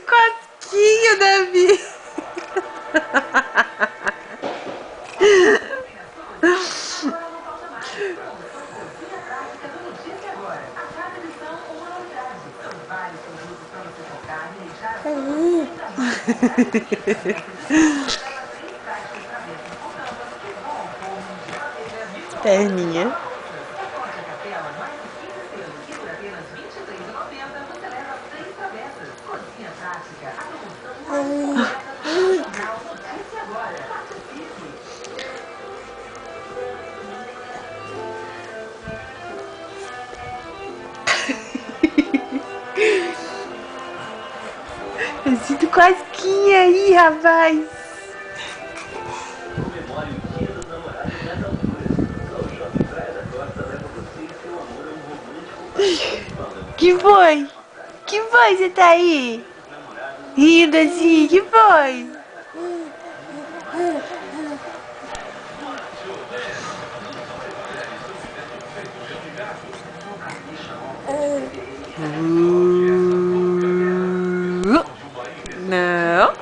Cosquinha, Davi. Perninha. Eu sinto cosquinha aí, rapaz. Que foi? Que foi? Você tá aí? Rindo assim? Que foi? Não.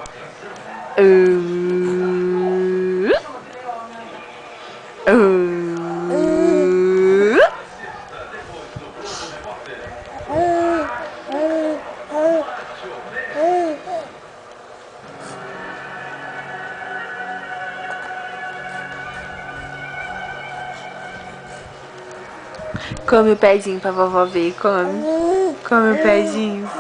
Come o pezinho pra vovó ver, come. Come o pezinho.